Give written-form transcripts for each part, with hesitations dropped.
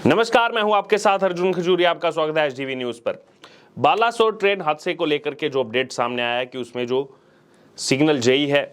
नमस्कार, मैं हूं आपके साथ अर्जुन खजूरिया। आपका स्वागत है एचडीवी न्यूज पर। बालासोर ट्रेन हादसे को लेकर के जो अपडेट सामने आया है कि उसमें जो सिग्नल जेई है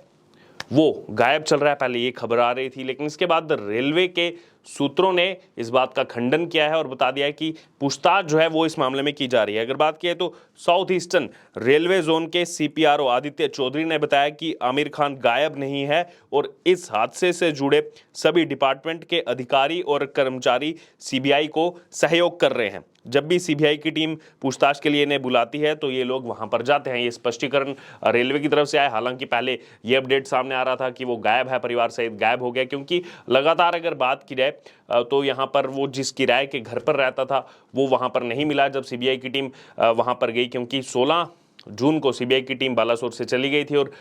वो गायब चल रहा है, पहले ये खबर आ रही थी, लेकिन इसके बाद रेलवे के सूत्रों ने इस बात का खंडन किया है और बता दिया है कि पूछताछ जो है वो इस मामले में की जा रही है। अगर बात की तो साउथ ईस्टर्न रेलवे जोन के सीपीआरओ आदित्य चौधरी ने बताया कि आमिर खान गायब नहीं है और इस हादसे से जुड़े सभी डिपार्टमेंट के अधिकारी और कर्मचारी सीबीआई को सहयोग कर रहे हैं। जब भी सीबीआई की टीम पूछताछ के लिए इन्हें बुलाती है तो ये लोग वहां पर जाते हैं। ये स्पष्टीकरण रेलवे की तरफ से आया। हालांकि पहले ये अपडेट सामने आ रहा था कि वो गायब है, परिवार सहित गायब हो गया, क्योंकि लगातार अगर बात की जाए तो यहाँ पर वो जिस किराए के घर पर रहता था वो वहाँ पर नहीं मिला जब सीबीआई की टीम वहाँ पर गई, क्योंकि 16 जून को सीबीआई की टीम बालासोर से चली गई थी और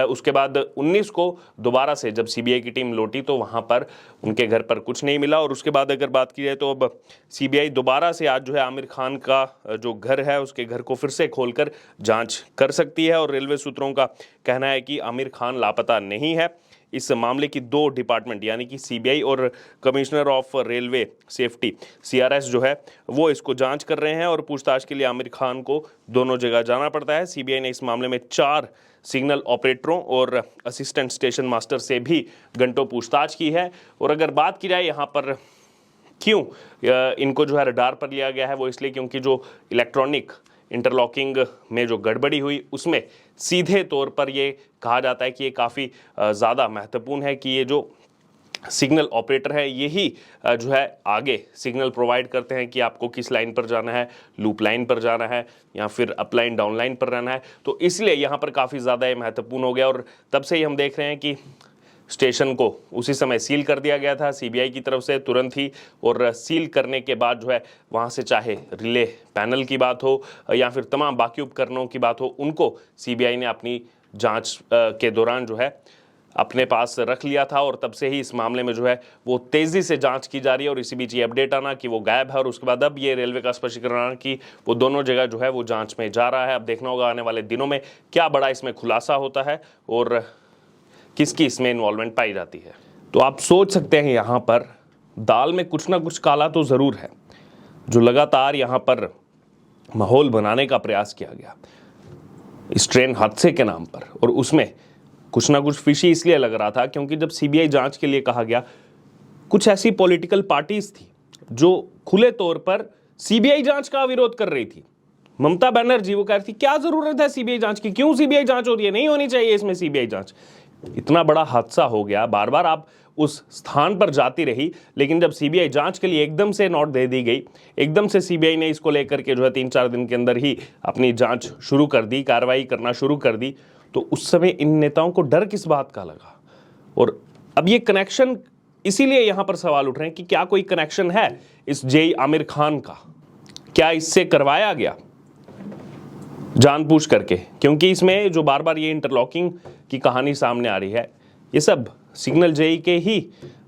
उसके बाद 19 को दोबारा से जब सीबीआई की टीम लौटी तो वहाँ पर उनके घर पर कुछ नहीं मिला। और उसके बाद अगर बात की जाए तो अब सीबीआई दोबारा से आज जो है आमिर खान का जो घर है उसके घर को फिर से खोलकर जांच कर सकती है। और रेलवे सूत्रों का कहना है कि आमिर खान लापता नहीं है। इस मामले की दो डिपार्टमेंट यानी कि सीबीआई और commissioner of railway safety CRS जो है वो इसको जांच कर रहे हैं और पूछताछ के लिए आमिर खान को दोनों जगह जाना पड़ता है। सीबीआई ने इस मामले में 4 सिग्नल ऑपरेटरों और असिस्टेंट स्टेशन मास्टर से भी घंटों पूछताछ की है। और अगर बात की जाए यहाँ पर क्यों इनको जो है रडार पर लिया गया है, वो इसलिए क्योंकि जो इलेक्ट्रॉनिक इंटरलॉकिंग में जो गड़बड़ी हुई उसमें सीधे तौर पर ये कहा जाता है कि ये काफ़ी ज़्यादा महत्वपूर्ण है कि ये जो सिग्नल ऑपरेटर है यही जो है आगे सिग्नल प्रोवाइड करते हैं कि आपको किस लाइन पर जाना है, लूप लाइन पर जाना है या फिर अप लाइन डाउन लाइन पर रहना है। तो इसलिए यहाँ पर काफ़ी ज़्यादा ये महत्वपूर्ण हो गया और तब से ही हम देख रहे हैं कि स्टेशन को उसी समय सील कर दिया गया था सीबीआई की तरफ से तुरंत ही। और सील करने के बाद जो है वहाँ से चाहे रिले पैनल की बात हो या फिर तमाम बाकी उपकरणों की बात हो, उनको सीबीआई ने अपनी जांच के दौरान जो है अपने पास रख लिया था। और तब से ही इस मामले में जो है वो तेज़ी से जांच की जा रही है। और इसी बीच ये अपडेट आना कि वो गायब है और उसके बाद अब ये रेलवे का स्पष्टीकरण आना कि वो दोनों जगह जो है वो जांच में जा रहा है। अब देखना होगा आने वाले दिनों में क्या बड़ा इसमें खुलासा होता है और किसकी इसमें इन्वॉल्वमेंट पाई जाती है। तो आप सोच सकते हैं यहाँ पर दाल में कुछ ना कुछ काला तो ज़रूर है, जो लगातार यहाँ पर माहौल बनाने का प्रयास किया गया इस ट्रेन हादसे के नाम पर। और उसमें कुछ ना कुछ फिशी इसलिए लग रहा था क्योंकि जब सीबीआई जांच के लिए कहा गया, कुछ ऐसी पॉलिटिकल पार्टीज थी जो खुले तौर पर सीबीआई जांच का विरोध कर रही थी। ममता बनर्जी वो कह रही थी क्या जरूरत है सीबीआई जांच की, क्यों सीबीआई जांच हो रही है, नहीं होनी चाहिए इसमें सीबीआई जांच। इतना बड़ा हादसा हो गया, बार बार आप उस स्थान पर जाती रही, लेकिन जब सीबीआई जांच के लिए एकदम से नोट दे दी गई, एकदम से सीबीआई ने इसको लेकर के जो है 3-4 दिन के अंदर ही अपनी जांच शुरू कर दी, कार्रवाई करना शुरू कर दी, तो उस समय इन नेताओं को डर किस बात का लगा। और अब ये कनेक्शन, इसीलिए यहां पर सवाल उठ रहे हैं कि क्या कोई कनेक्शन है इस जेई आमिर खान का, क्या इससे करवाया गया जानबूझ करके, क्योंकि इसमें जो बार बार ये इंटरलॉकिंग की कहानी सामने आ रही है ये सब सिग्नल जेई के ही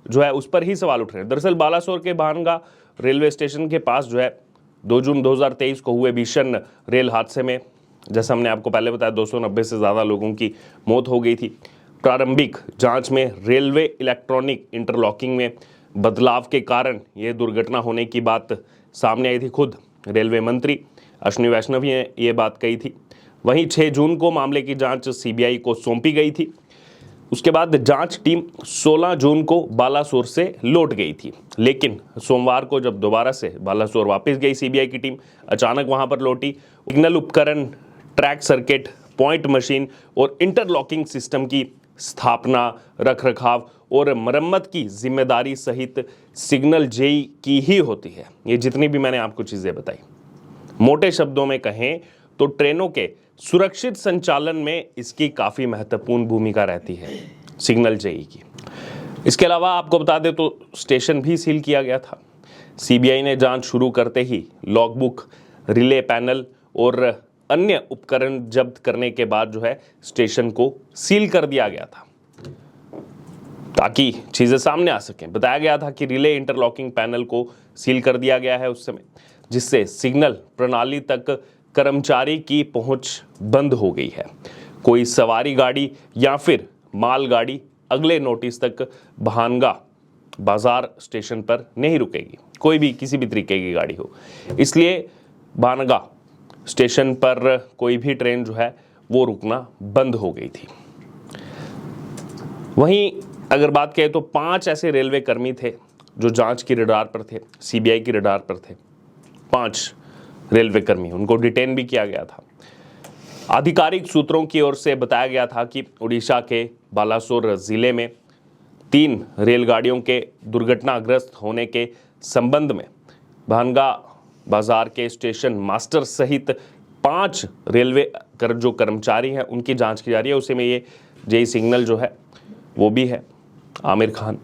जो है उस पर ही सवाल उठ रहे हैं। दरअसल बालासोर के भानगा रेलवे स्टेशन के पास जो है 2 जून 2023 को हुए भीषण रेल हादसे में, जैसा हमने आपको पहले बताया, 290 से ज़्यादा लोगों की मौत हो गई थी। प्रारंभिक जांच में रेलवे इलेक्ट्रॉनिक इंटरलॉकिंग में बदलाव के कारण ये दुर्घटना होने की बात सामने आई थी। खुद रेलवे मंत्री अश्विनी वैष्णव ने ये बात कही थी। वहीं 6 जून को मामले की जांच सीबीआई को सौंपी गई थी। उसके बाद जांच टीम 16 जून को बालासोर से लौट गई थी, लेकिन सोमवार को जब दोबारा से बालासोर वापस गई सीबीआई की टीम, अचानक वहां पर लौटी। सिग्नल उपकरण, ट्रैक सर्किट, पॉइंट मशीन और इंटरलॉकिंग सिस्टम की स्थापना, रखरखाव और मरम्मत की जिम्मेदारी सहित सिग्नल जेई की ही होती है। ये जितनी भी मैंने आपको चीजें बताई, मोटे शब्दों में कहें तो ट्रेनों के सुरक्षित संचालन में इसकी काफी महत्वपूर्ण भूमिका रहती है सिग्नल जेई की। इसके अलावा आपको बता दें तो स्टेशन भी सील किया गया था। सीबीआई ने जांच शुरू करते ही लॉगबुक, रिले पैनल और अन्य उपकरण जब्त करने के बाद जो है स्टेशन को सील कर दिया गया था ताकि चीजें सामने आ सकें। बताया गया था कि रिले इंटरलॉकिंग पैनल को सील कर दिया गया है उस समय, जिससे सिग्नल प्रणाली तक कर्मचारी की पहुंच बंद हो गई है। कोई सवारी गाड़ी या फिर माल गाड़ी अगले नोटिस तक भानगा बाजार स्टेशन पर नहीं रुकेगी, कोई भी किसी भी तरीके की गाड़ी हो। इसलिए बानगा स्टेशन पर कोई भी ट्रेन जो है वो रुकना बंद हो गई थी। वहीं अगर बात करें तो 5 ऐसे रेलवे कर्मी थे जो जांच की रडार पर थे, सीबीआई की रडार पर थे। 5 रेलवे कर्मी, उनको डिटेन भी किया गया था। आधिकारिक सूत्रों की ओर से बताया गया था कि उड़ीसा के बालासोर जिले में 3 रेलगाड़ियों के दुर्घटनाग्रस्त होने के संबंध में भानगा बाजार के स्टेशन मास्टर सहित 5 रेलवे जो कर्मचारी हैं उनकी जांच की जा रही है। उसी में ये जेई सिग्नल जो है वो भी है, आमिर खान।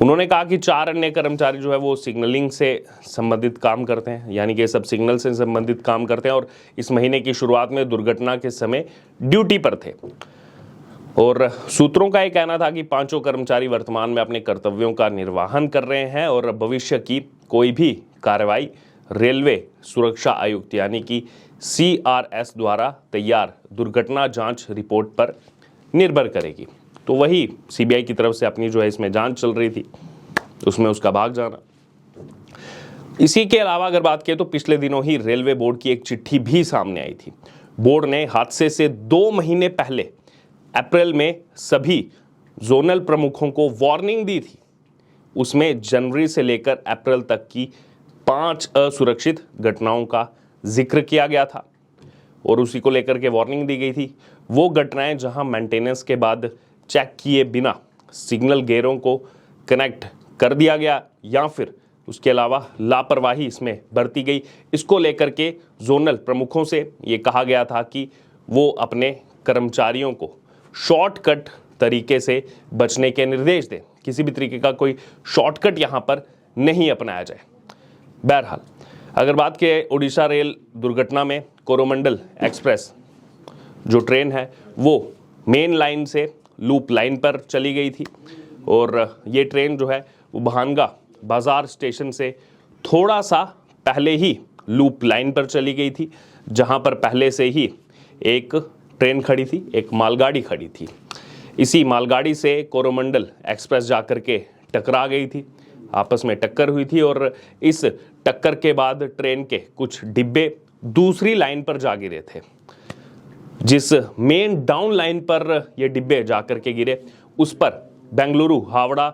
उन्होंने कहा कि 4 अन्य कर्मचारी जो है वो सिग्नलिंग से संबंधित काम करते हैं, यानी कि सब सिग्नल से संबंधित काम करते हैं और इस महीने की शुरुआत में दुर्घटना के समय ड्यूटी पर थे। और सूत्रों का ये कहना था कि 5 कर्मचारी वर्तमान में अपने कर्तव्यों का निर्वहन कर रहे हैं और भविष्य की कोई भी कार्रवाई रेलवे सुरक्षा आयुक्त यानी कि CRS द्वारा तैयार दुर्घटना जांच रिपोर्ट पर निर्भर करेगी। तो वही सीबीआई की तरफ से अपनी जो है इसमें जांच चल रही थी, उसमें उसका भाग जाना। इसी के अलावा अगर बात करें तो पिछले दिनों ही रेलवे बोर्ड की एक चिट्ठी भी सामने आई थी। बोर्ड ने हादसे से 2 महीने पहले अप्रैल में सभी जोनल प्रमुखों को वार्निंग दी थी। उसमें जनवरी से लेकर अप्रैल तक की 5 असुरक्षित घटनाओं का जिक्र किया गया था और उसी को लेकर के वार्निंग दी गई थी। वो घटनाएं जहां मेंटेनेंस के बाद चेक किए बिना सिग्नल गियरों को कनेक्ट कर दिया गया या फिर उसके अलावा लापरवाही इसमें बरती गई, इसको लेकर के जोनल प्रमुखों से ये कहा गया था कि वो अपने कर्मचारियों को शॉर्टकट तरीके से बचने के निर्देश दें, किसी भी तरीके का कोई शॉर्टकट यहाँ पर नहीं अपनाया जाए। बहरहाल अगर बात करें उड़ीसा रेल दुर्घटना में कोरोमंडल एक्सप्रेस जो ट्रेन है वो मेन लाइन से लूप लाइन पर चली गई थी और ये ट्रेन जो है वो भानगा बाजार स्टेशन से थोड़ा सा पहले ही लूप लाइन पर चली गई थी, जहां पर पहले से ही एक ट्रेन खड़ी थी, एक मालगाड़ी खड़ी थी। इसी मालगाड़ी से कोरोमंडल एक्सप्रेस जाकर के टकरा गई थी, आपस में टक्कर हुई थी और इस टक्कर के बाद ट्रेन के कुछ डिब्बे दूसरी लाइन पर जा गिरे थे। जिस मेन डाउन लाइन पर ये डिब्बे जाकर के गिरे उस पर बेंगलुरु हावड़ा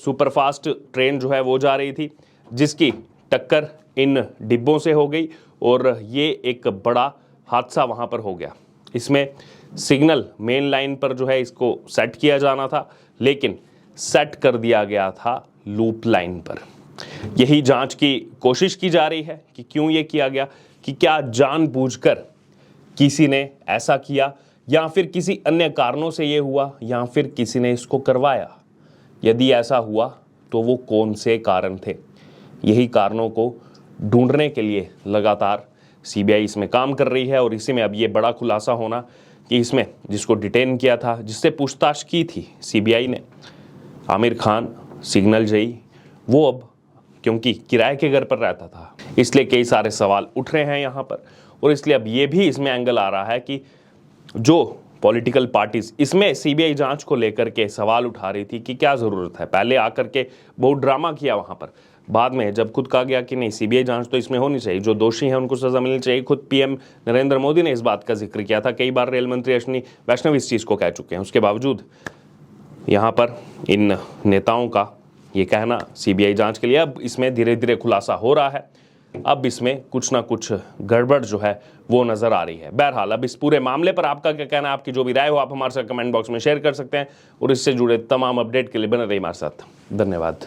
सुपरफास्ट ट्रेन जो है वो जा रही थी, जिसकी टक्कर इन डिब्बों से हो गई और ये एक बड़ा हादसा वहां पर हो गया। इसमें सिग्नल मेन लाइन पर जो है इसको सेट किया जाना था, लेकिन सेट कर दिया गया था लूप लाइन पर। यही जांच की कोशिश की जा रही है कि क्यों ये किया गया, कि क्या जानबूझकर किसी ने ऐसा किया या फिर किसी अन्य कारणों से ये हुआ या फिर किसी ने इसको करवाया। यदि ऐसा हुआ तो वो कौन से कारण थे, यही कारणों को ढूंढने के लिए लगातार सीबीआई इसमें काम कर रही है। और इसी में अब ये बड़ा खुलासा होना कि इसमें जिसको डिटेन किया था, जिससे पूछताछ की थी सीबीआई ने, आमिर खान सिग्नल जेई, वो अब क्योंकि किराए के घर पर रहता था इसलिए कई सारे सवाल उठ रहे हैं यहाँ पर। और इसलिए अब ये भी इसमें एंगल आ रहा है कि जो पॉलिटिकल पार्टीज इसमें सीबीआई जांच को लेकर के सवाल उठा रही थी कि क्या ज़रूरत है, पहले आकर के बहुत ड्रामा किया वहाँ पर, बाद में जब खुद कहा गया कि नहीं सीबीआई जांच तो इसमें होनी चाहिए, जो दोषी हैं उनको सजा मिलनी चाहिए। खुद पीएम नरेंद्र मोदी ने इस बात का जिक्र किया था, कई बार रेल मंत्री अश्विनी वैष्णव इस चीज़ को कह चुके हैं। उसके बावजूद यहाँ पर इन नेताओं का ये कहना सीबीआई जांच के लिए अब इसमें धीरे धीरे खुलासा हो रहा है, अब इसमें कुछ ना कुछ गड़बड़ जो है वो नजर आ रही है। बहरहाल अब इस पूरे मामले पर आपका क्या कहना है, आपकी जो भी राय हो आप हमारे साथ कमेंट बॉक्स में शेयर कर सकते हैं और इससे जुड़े तमाम अपडेट के लिए बने रहिए हमारे साथ। धन्यवाद।